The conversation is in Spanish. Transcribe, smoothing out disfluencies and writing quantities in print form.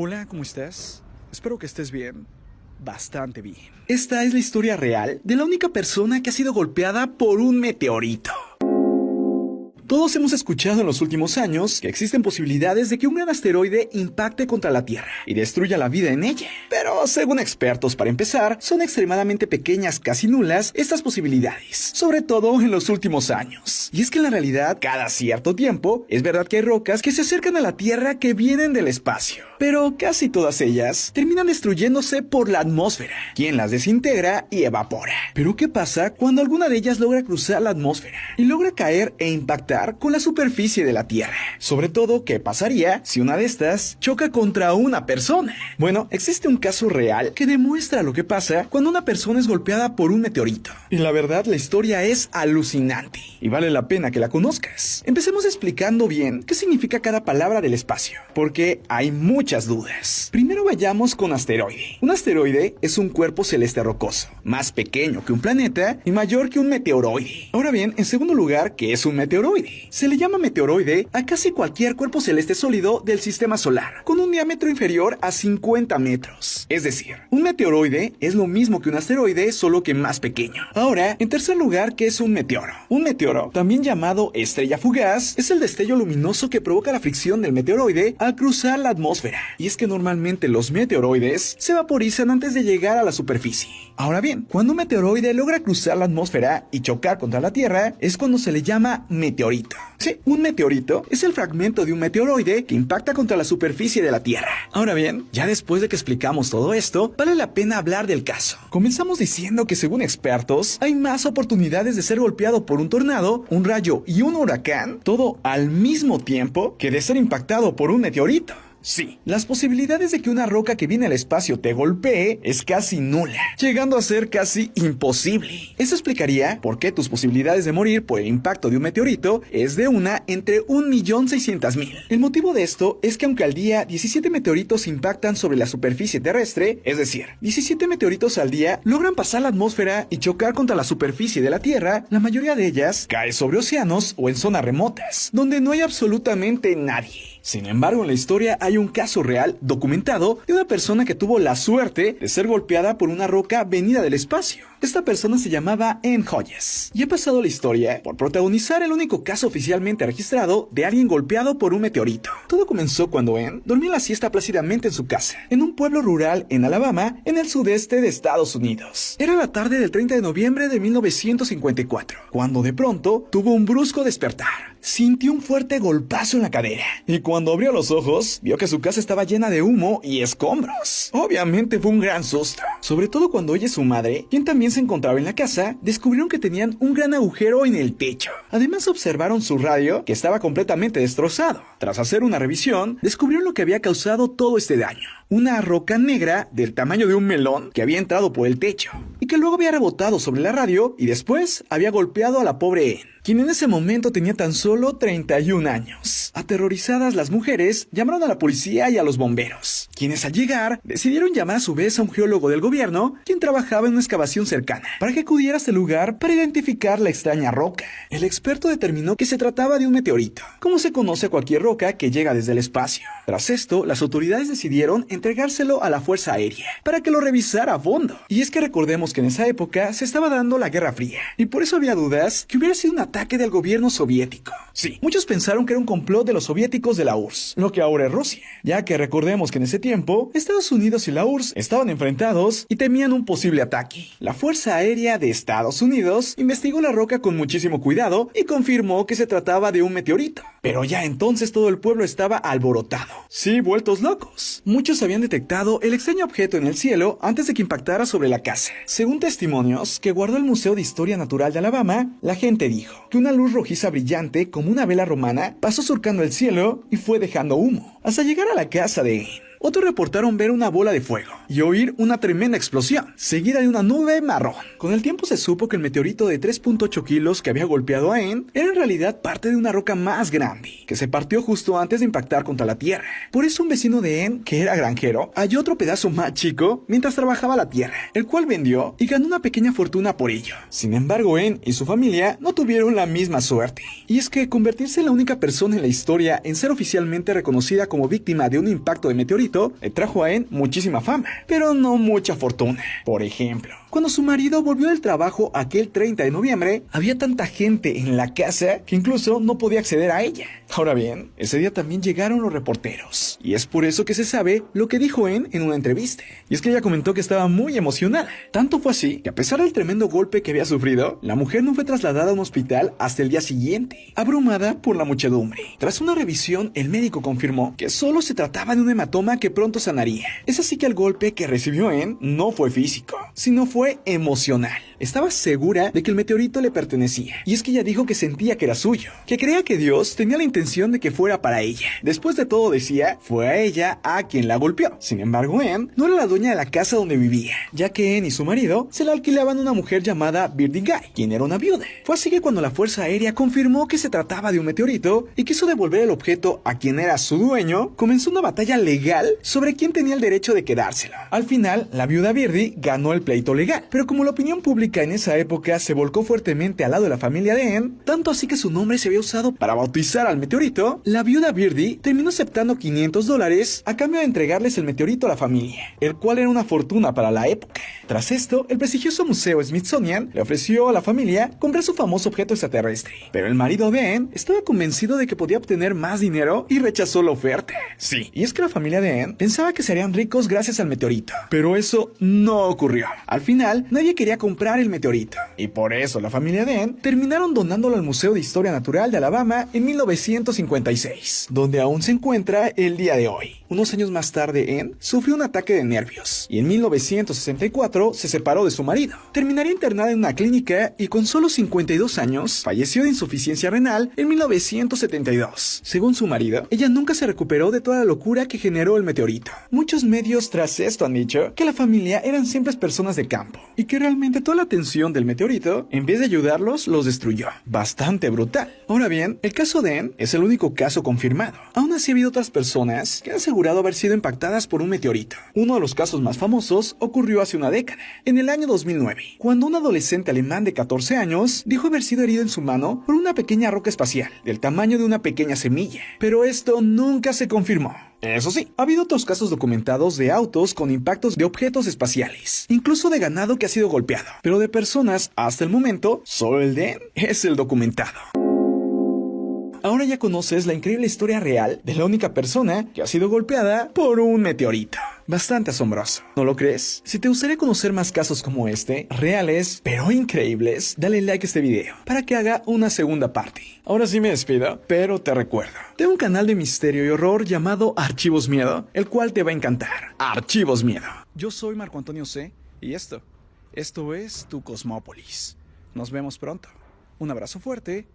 Hola, ¿cómo estás? Espero que estés bien. Bastante bien. Esta es la historia real de la única persona que ha sido golpeada por un meteorito. Todos hemos escuchado en los últimos años que existen posibilidades de que un gran asteroide impacte contra la Tierra y destruya la vida en ella. Pero según expertos, para empezar, son extremadamente pequeñas, casi nulas, estas posibilidades, sobre todo en los últimos años. Y es que en la realidad, cada cierto tiempo, es verdad que hay rocas que se acercan a la Tierra que vienen del espacio. Pero casi todas ellas terminan destruyéndose por la atmósfera, quien las desintegra y evapora. Pero ¿qué pasa cuando alguna de ellas logra cruzar la atmósfera y logra caer e impactar con la superficie de la Tierra? Sobre todo, ¿qué pasaría si una de estas choca contra una persona? Bueno, existe un caso real que demuestra lo que pasa cuando una persona es golpeada por un meteorito. Y la verdad, la historia es alucinante y vale la pena que la conozcas. Empecemos explicando bien qué significa cada palabra del espacio, porque hay muchas dudas. Primero vayamos con asteroide. Un asteroide es un cuerpo celeste rocoso, más pequeño que un planeta y mayor que un meteoroide. Ahora bien, en segundo lugar, ¿qué es un meteoroide? Se le llama meteoroide a casi cualquier cuerpo celeste sólido del sistema solar, con un diámetro inferior a 50 metros. Es decir, un meteoroide es lo mismo que un asteroide, solo que más pequeño. Ahora, en tercer lugar, ¿qué es un meteoro? Un meteoro, también llamado estrella fugaz, es el destello luminoso que provoca la fricción del meteoroide al cruzar la atmósfera. Y es que normalmente los meteoroides se vaporizan antes de llegar a la superficie. Ahora bien, cuando un meteoroide logra cruzar la atmósfera y chocar contra la Tierra, es cuando se le llama meteorito. Sí, un meteorito es el fragmento de un meteoroide que impacta contra la superficie de la Tierra. Ahora bien, ya después de que explicamos todo esto, vale la pena hablar del caso. Comenzamos diciendo que según expertos, hay más oportunidades de ser golpeado por un tornado, un rayo y un huracán, todo al mismo tiempo, que de ser impactado por un meteorito. Sí, las posibilidades de que una roca que viene al espacio te golpee es casi nula, llegando a ser casi imposible. Eso explicaría por qué tus posibilidades de morir por el impacto de un meteorito es de una entre 1.600.000. El motivo de esto es que aunque al día 17 meteoritos impactan sobre la superficie terrestre, es decir, 17 meteoritos al día logran pasar la atmósfera y chocar contra la superficie de la Tierra, la mayoría de ellas cae sobre océanos o en zonas remotas, donde no hay absolutamente nadie. Sin embargo, en la historia hay un caso real, documentado, de una persona que tuvo la suerte de ser golpeada por una roca venida del espacio. Esta persona se llamaba Anne Hodges, y ha pasado la historia por protagonizar el único caso oficialmente registrado de alguien golpeado por un meteorito. Todo comenzó cuando Anne dormía la siesta plácidamente en su casa, en un pueblo rural en Alabama, en el sudeste de Estados Unidos. Era la tarde del 30 de noviembre de 1954, cuando de pronto tuvo un brusco despertar. Sintió un fuerte golpazo en la cadera, y cuando abrió los ojos, vio que su casa estaba llena de humo y escombros. Obviamente fue un gran susto, sobre todo cuando ella y su madre, quien también se encontraba en la casa, descubrieron que tenían un gran agujero en el techo. Además observaron su radio, que estaba completamente destrozado. Tras hacer una revisión, descubrieron lo que había causado todo este daño: una roca negra del tamaño de un melón que había entrado por el techo, y que luego había rebotado sobre la radio y después había golpeado a la pobre Anne, quien en ese momento tenía tan solo 31 años. Aterrorizadas, las mujeres llamaron a la policía y a los bomberos, quienes al llegar decidieron llamar a su vez a un geólogo del gobierno, quien trabajaba en una excavación cercana, para que acudiera a este lugar para identificar la extraña roca. El experto determinó que se trataba de un meteorito, como se conoce a cualquier roca que llega desde el espacio. Tras esto, las autoridades decidieron entregárselo a la Fuerza Aérea para que lo revisara a fondo. Y es que recordemos que en esa época se estaba dando la Guerra Fría, y por eso había dudas que hubiera sido un ataque del gobierno soviético. Sí, muchos pensaron que era un complot de los soviéticos de la URSS, lo que ahora es Rusia, ya que recordemos que en ese tiempo Estados Unidos y la URSS estaban enfrentados y temían un posible ataque. La Fuerza Aérea de Estados Unidos investigó la roca con muchísimo cuidado y confirmó que se trataba de un meteorito. Pero ya entonces todo el pueblo estaba alborotado. Sí, vueltos locos. Muchos habían detectado el extraño objeto en el cielo antes de que impactara sobre la casa. Según testimonios que guardó el Museo de Historia Natural de Alabama, la gente dijo que una luz rojiza brillante como una vela romana pasó surcando el cielo y fue dejando humo hasta llegar a la casa de Anne. Otros reportaron ver una bola de fuego y oír una tremenda explosión, seguida de una nube marrón. Con el tiempo se supo que el meteorito de 3.8 kilos que había golpeado a Anne era en realidad parte de una roca más grande, que se partió justo antes de impactar contra la Tierra. Por eso un vecino de Anne, que era granjero, halló otro pedazo más chico mientras trabajaba la tierra, el cual vendió y ganó una pequeña fortuna por ello. Sin embargo, Anne y su familia no tuvieron la misma suerte. Y es que convertirse en la única persona en la historia en ser oficialmente reconocida como víctima de un impacto de meteorito meteorito le trajo a Anne muchísima fama, pero no mucha fortuna. Por ejemplo, cuando su marido volvió del trabajo aquel 30 de noviembre, había tanta gente en la casa que incluso no podía acceder a ella. Ahora bien, ese día también llegaron los reporteros, y es por eso que se sabe lo que dijo Anne en una entrevista. Y es que ella comentó que estaba muy emocionada. Tanto fue así que a pesar del tremendo golpe que había sufrido, la mujer no fue trasladada a un hospital hasta el día siguiente, abrumada por la muchedumbre. Tras una revisión, el médico confirmó que solo se trataba de un hematoma que pronto sanaría. Es así que el golpe que recibió Anne no fue físico, sino fue emocional. Estaba segura de que el meteorito le pertenecía, y es que ella dijo que sentía que era suyo, que creía que Dios tenía la intención de que fuera para ella. Después de todo, decía, fue a ella a quien la golpeó. Sin embargo, Anne no era la dueña de la casa donde vivía, ya que Anne y su marido se la alquilaban a una mujer llamada Birdie Guy, quien era una viuda. Fue así que cuando la Fuerza Aérea confirmó que se trataba de un meteorito y quiso devolver el objeto a quien era su dueño, comenzó una batalla legal sobre quién tenía el derecho de quedárselo. Al final, la viuda Birdie ganó el pleito legal, pero como la opinión pública en esa época se volcó fuertemente al lado de la familia de Anne, tanto así que su nombre se había usado para bautizar al meteorito, la viuda Birdie terminó aceptando $500 a cambio de entregarles el meteorito a la familia, el cual era una fortuna para la época. Tras esto, el prestigioso museo Smithsonian le ofreció a la familia comprar su famoso objeto extraterrestre, pero el marido de Anne estaba convencido de que podía obtener más dinero y rechazó la oferta. Sí, y es que la familia de Anne pensaba que serían ricos gracias al meteorito, pero eso no ocurrió. Al final, nadie quería comprar el meteorito, y por eso la familia de Anne terminaron donándolo al Museo de Historia Natural de Alabama en 1956, donde aún se encuentra el día de hoy. Unos años más tarde, Anne sufrió un ataque de nervios, y en 1964 se separó de su marido. Terminaría internada en una clínica y con solo 52 años falleció de insuficiencia renal en 1972. Según su marido, ella nunca se recuperó de toda la locura que generó el meteorito. Muchos medios tras esto han dicho que la familia eran simples personas de campo, y que realmente toda la atención del meteorito, en vez de ayudarlos, los destruyó. Bastante brutal. Ahora bien, el caso de Anne es el único caso confirmado. Aún así ha habido otras personas que han asegurado haber sido impactadas por un meteorito. Uno de los casos más famosos ocurrió hace una década, en el año 2009, cuando un adolescente alemán de 14 años dijo haber sido herido en su mano por una pequeña roca espacial, del tamaño de una pequeña semilla. Pero esto nunca se confirmó. Eso sí, ha habido otros casos documentados de autos con impactos de objetos espaciales, incluso de ganado que ha sido golpeado, pero de personas, hasta el momento, solo el de Anne es el documentado. Ahora ya conoces la increíble historia real de la única persona que ha sido golpeada por un meteorito. Bastante asombroso, ¿no lo crees? Si te gustaría conocer más casos como este, reales pero increíbles, dale like a este video para que haga una segunda parte. Ahora sí me despido, pero te recuerdo, tengo un canal de misterio y horror llamado Archivos Miedo, el cual te va a encantar. Archivos Miedo. Yo soy Marco Antonio C. y esto es tu Cosmópolis. Nos vemos pronto. Un abrazo fuerte